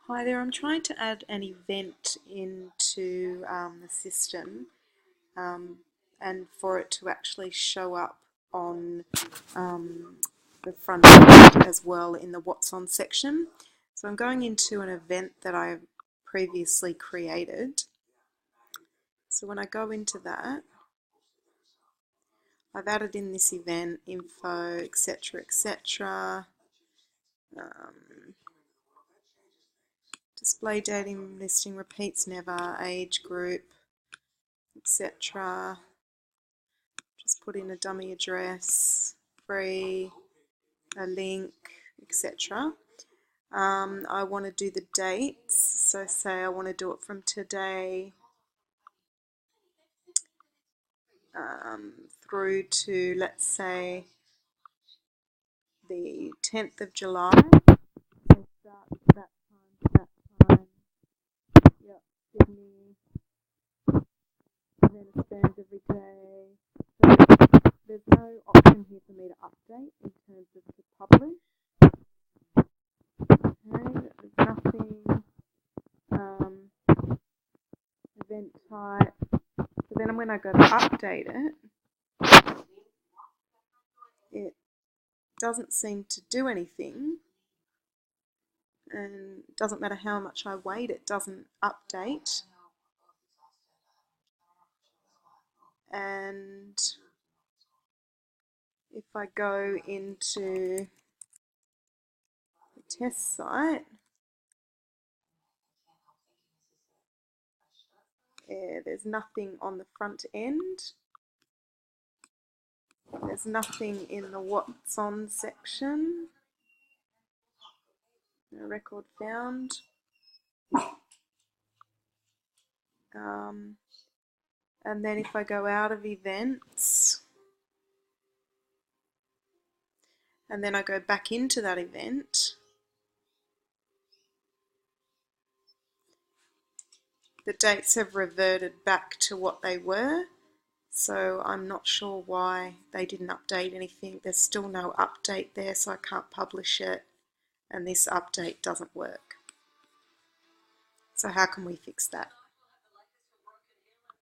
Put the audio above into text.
Hi there, I'm trying to add an event into the system and for it to actually show up on the front end as well in the What's On section. So I'm going into an event that I previously created. So when I go into that, I've added in this event, info, etc., etc. Display dating, listing, repeats never, age group, etc. Just put in a dummy address, free, a link, etc. I want to do the dates, so say I want to do it from today through to, let's say, the 10th of July. So start that time to that time. Yep, Sydney, and then it stands every day. So there's no option here for me to update in terms of to publish. Okay, there's nothing. Event type. So then when I go to update it, it doesn't seem to do anything, and it doesn't matter how much I wait, it doesn't update. And if I go into the test site, there's nothing on the front end. There's nothing in the What's On section. No record found. And then if I go out of events, and then I go back into that event, the dates have reverted back to what they were, so I'm not sure why they didn't update anything. There's still no update there, so I can't publish it, and this update doesn't work. So how can we fix that?